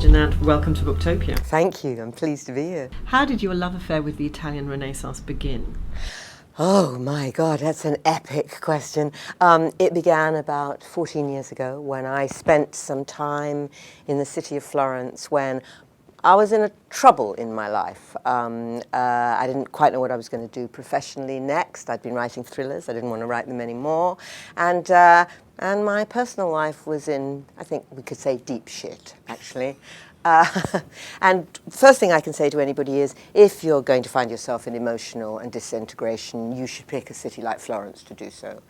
Dunant, welcome to Booktopia. Thank you, I'm pleased to be here. How did your love affair with the Italian Renaissance begin? Oh my God, that's an epic question. It began about 14 years ago when I spent some time in the city of Florence when I was in trouble in my life. I didn't quite know what I was going to do professionally next. I'd been writing thrillers. I didn't want to write them anymore. And my personal life was in, I think we could say, deep shit, actually. And first thing I can say to anybody is, if you're going to find yourself in emotional and disintegration, you should pick a city like Florence to do so.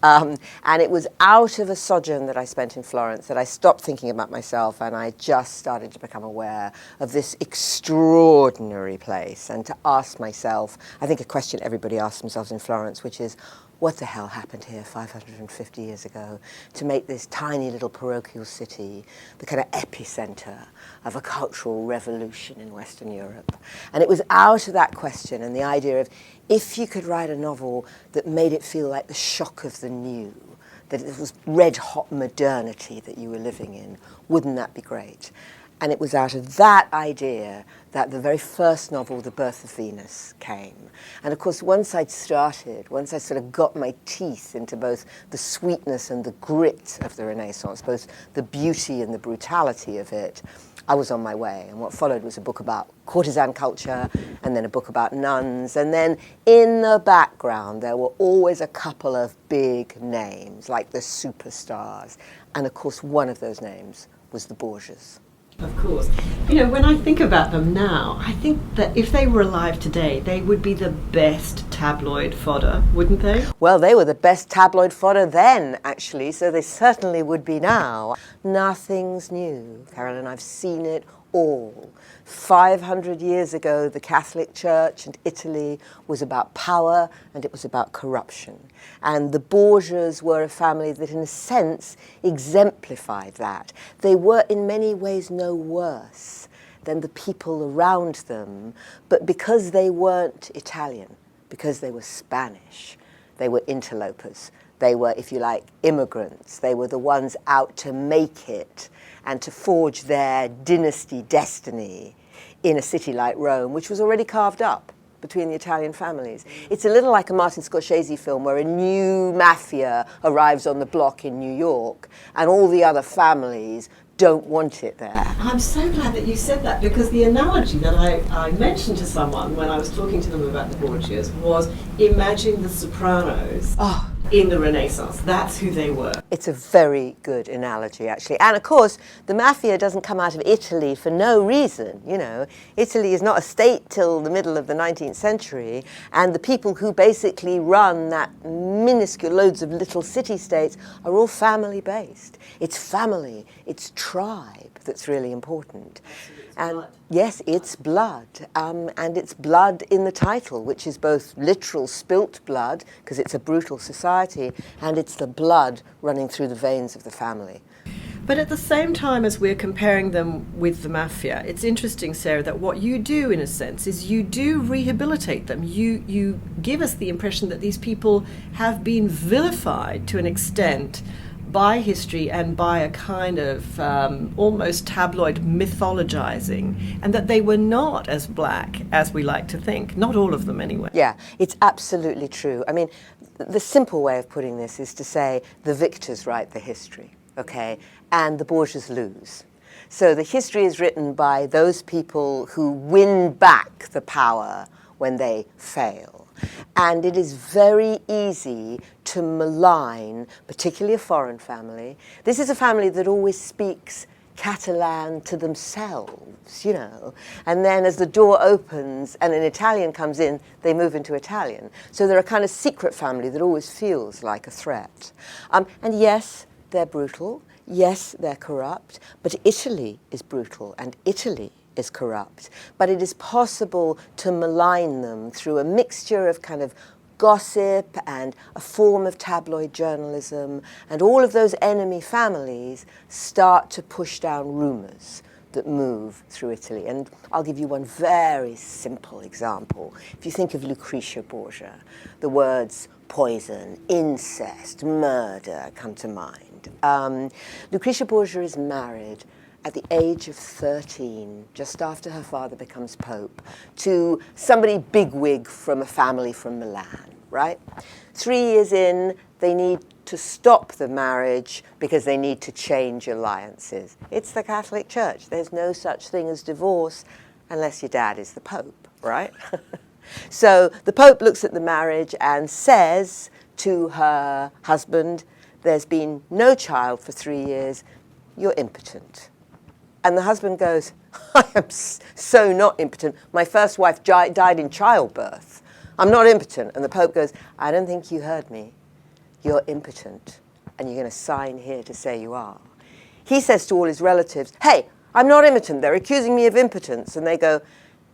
And it was out of a sojourn that I spent in Florence that I stopped thinking about myself, and I just started to become aware of this extraordinary place, and to ask myself, I think a question everybody asks themselves in Florence, which is, what the hell happened here 550 years ago to make this tiny little parochial city the kind of epicenter of a cultural revolution in Western Europe? And it was out of that question and the idea of, if you could write a novel that made it feel like the shock of the new, that it was red-hot modernity that you were living in, wouldn't that be great? And it was out of that idea that the very first novel, The Birth of Venus, came. And of course, once I sort of got my teeth into both the sweetness and the grit of the Renaissance, both the beauty and the brutality of it, I was on my way. And what followed was a book about courtesan culture, and then a book about nuns. And then in the background, there were always a couple of big names, like the superstars. And of course, one of those names was the Borgias. Of course. You know, when I think about them now, I think that if they were alive today, they would be the best tabloid fodder, wouldn't they? Well, they were the best tabloid fodder then, actually, so they certainly would be now. Nothing's new, Carolyn. I've seen it all. 500 years ago, the Catholic Church and Italy was about power, and it was about corruption. And the Borgias were a family that, in a sense, exemplified that. They were, in many ways, no worse than the people around them, but because they weren't Italian, because they were Spanish, they were interlopers. They were, if you like, immigrants. They were the ones out to make it and to forge their dynasty destiny in a city like Rome, which was already carved up between the Italian families. It's a little like a Martin Scorsese film where a new mafia arrives on the block in New York and all the other families don't want it there. I'm so glad that you said that, because the analogy that I mentioned to someone when I was talking to them about the Borgias was, imagine the Sopranos in the Renaissance. That's who they were. It's a very good analogy, actually. And of course, the mafia doesn't come out of Italy for no reason. You know, Italy is not a state till the middle of the 19th century, and the people who basically run that minuscule loads of little city-states are all family-based. It's family, it's tribe that's really important. And yes, it's blood, and it's blood in the title, which is both literal spilt blood, because it's a brutal society, and it's the blood running through the veins of the family. But at the same time as we're comparing them with the mafia, it's interesting, Sarah, that what you do, in a sense, is you do rehabilitate them. You give us the impression that these people have been vilified to an extent by history and by a kind of almost tabloid mythologizing, and that they were not as black as we like to think. Not all of them, anyway. Yeah, it's absolutely true. I mean, the simple way of putting this is to say the victors write the history, okay, and the Borgias lose. So the history is written by those people who win back the power when they fail. And it is very easy to malign, particularly a foreign family. This is a family that always speaks Catalan to themselves, you know. And then as the door opens and an Italian comes in, they move into Italian. So they're a kind of secret family that always feels like a threat. And yes, they're brutal. Yes, they're corrupt. But Italy is brutal, and Italy is corrupt. But it is possible to malign them through a mixture of kind of gossip and a form of tabloid journalism, and all of those enemy families start to push down rumors that move through Italy. And I'll give you one very simple example. If you think of Lucrezia Borgia, the words poison, incest, murder come to mind. Lucrezia Borgia is married at the age of 13, just after her father becomes Pope, to somebody bigwig from a family from Milan, right? 3 years in, they need to stop the marriage because they need to change alliances. It's the Catholic Church. There's no such thing as divorce unless your dad is the Pope, right? So the Pope looks at the marriage and says to her husband, there's been no child for 3 years, you're impotent. And the husband goes, I am so not impotent. My first wife died in childbirth. I'm not impotent. And the Pope goes, I don't think you heard me. You're impotent. And you're going to sign here to say you are. He says to all his relatives, hey, I'm not impotent. They're accusing me of impotence. And they go,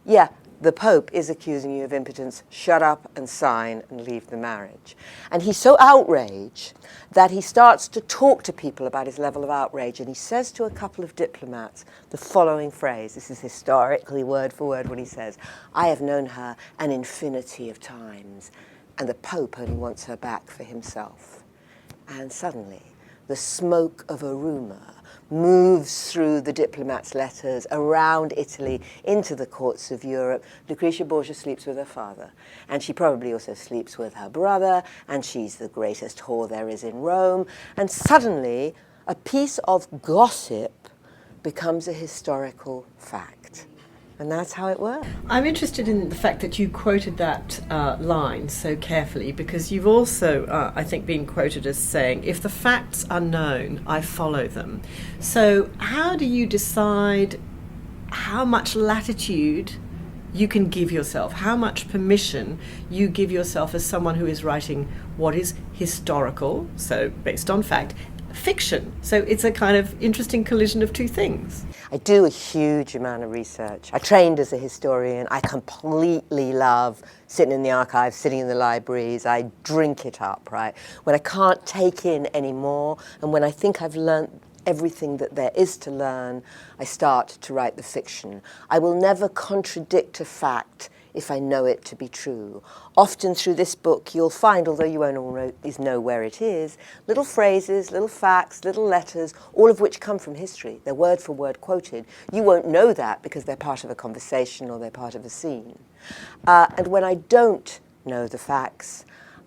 yeah, the Pope is accusing you of impotence. Shut up and sign and leave the marriage. And he's so outraged that he starts to talk to people about his level of outrage. And he says to a couple of diplomats the following phrase. This is historically word for word what he says. I have known her an infinity of times, and the Pope only wants her back for himself. And suddenly, the smoke of a rumor moves through the diplomats' letters around Italy into the courts of Europe. Lucrezia Borgia sleeps with her father, and she probably also sleeps with her brother, and she's the greatest whore there is in Rome. And suddenly, a piece of gossip becomes a historical fact. And that's how it works. I'm interested in the fact that you quoted that line so carefully, because you've also, I think, been quoted as saying, if the facts are known, I follow them. So how do you decide how much latitude you can give yourself, how much permission you give yourself as someone who is writing what is historical, so based on fact, fiction? So it's a kind of interesting collision of two things. I do a huge amount of research. I trained as a historian. I completely love sitting in the archives, sitting in the libraries. I drink it up, right? When I can't take in any more, and when I think I've learnt everything that there is to learn, I start to write the fiction. I will never contradict a fact if I know it to be true. Often through this book you'll find, although you won't always know where it is, little phrases, little facts, little letters, all of which come from history. They're word for word quoted. You won't know that because they're part of a conversation or they're part of a scene. And when I don't know the facts,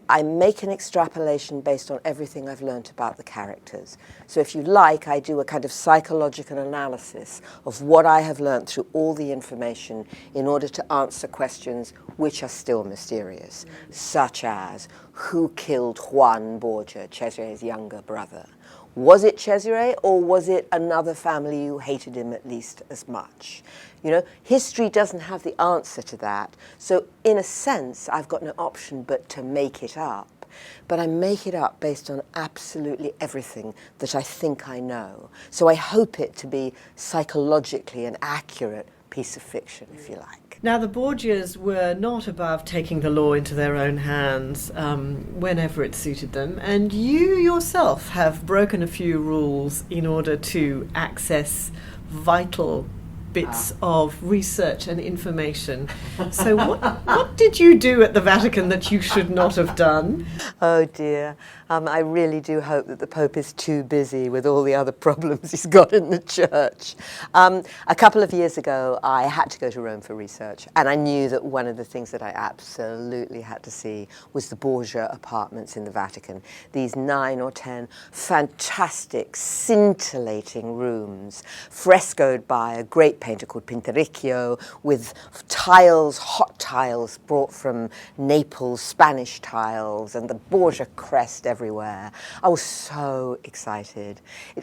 I make an extrapolation based on everything I've learnt about the characters. So if you like, I do a kind of psychological analysis of what I have learnt through all the information in order to answer questions which are still mysterious, such as who killed Juan Borgia, Cesare's younger brother? Was it Cesare, or was it another family who hated him at least as much? You know, history doesn't have the answer to that. So in a sense, I've got no option but to make it up. But I make it up based on absolutely everything that I think I know. So I hope it to be psychologically an accurate piece of fiction, if you like. Now, the Borgias were not above taking the law into their own hands whenever it suited them, and you yourself have broken a few rules in order to access vital bits of research and information. So what did you do at the Vatican that you should not have done? Oh dear. I really do hope that the Pope is too busy with all the other problems he's got in the church. A couple of years ago, I had to go to Rome for research, and I knew that one of the things that I absolutely had to see was the Borgia Apartments in the Vatican. These 9 or 10 fantastic, scintillating rooms, frescoed by a great painter called Pinturicchio, with tiles, hot tiles brought from Naples, Spanish tiles, and the Borgia crest everywhere. I was so excited.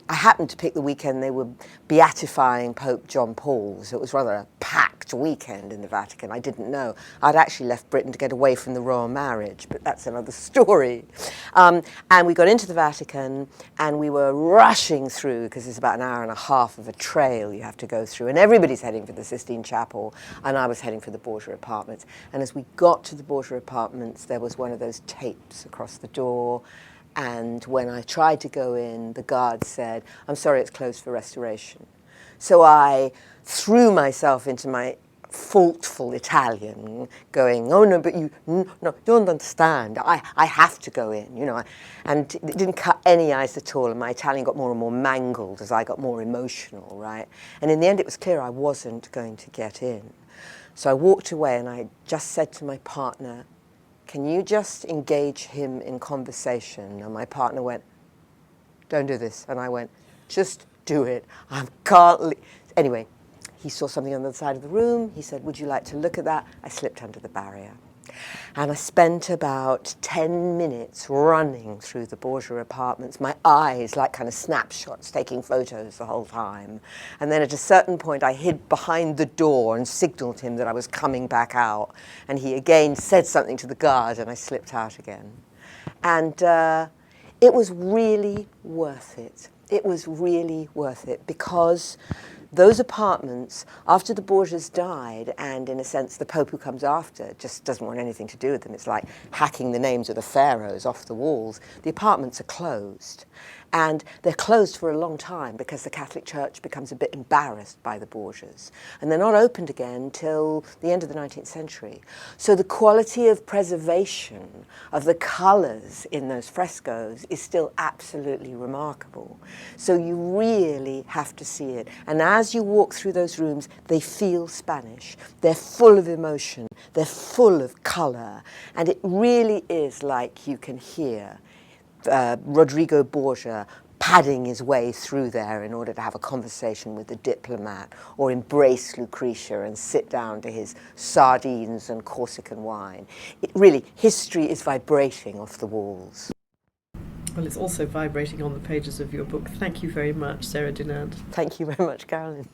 I happened to pick the weekend they were beatifying Pope John Paul, so it was rather a packed weekend in the Vatican. I didn't know. I'd actually left Britain to get away from the royal marriage, but that's another story. And we got into the Vatican, and we were rushing through, because it's about an hour and a half of a trail you have to go through, and everybody's heading for the Sistine Chapel, and I was heading for the Borgia Apartments. And as we got to the Borgia Apartments, there was one of those tapes across the door, and when I tried to go in, the guard said, "I'm sorry, it's closed for restoration." So I threw myself into my faultful Italian going, oh no, but you don't understand. I have to go in, you know. And it didn't cut any ice at all, and my Italian got more and more mangled as I got more emotional, right? And in the end it was clear I wasn't going to get in. So I walked away and I just said to my partner, can you just engage him in conversation? And my partner went, don't do this. And I went, just do it. I can't. Anyway, he saw something on the other side of the room. He said, would you like to look at that? I slipped under the barrier. And I spent about 10 minutes running through the Borgia Apartments, my eyes like kind of snapshots, taking photos the whole time. And then at a certain point, I hid behind the door and signaled him that I was coming back out. And he again said something to the guard, and I slipped out again. And it was really worth it. It was really worth it, because those apartments, after the Borgias died, and in a sense the Pope who comes after just doesn't want anything to do with them, it's like hacking the names of the pharaohs off the walls, the apartments are closed. And they're closed for a long time because the Catholic Church becomes a bit embarrassed by the Borgias. And they're not opened again till the end of the 19th century. So the quality of preservation of the colours in those frescoes is still absolutely remarkable. So you really have to see it. And as you walk through those rooms, they feel Spanish. They're full of emotion. They're full of colour. And it really is like you can hear Rodrigo Borgia padding his way through there in order to have a conversation with the diplomat, or embrace Lucrezia and sit down to his sardines and Corsican wine. It really, history is vibrating off the walls. Well, it's also vibrating on the pages of your book. Thank you very much, Sarah Dunant. Thank you very much, Carolyn.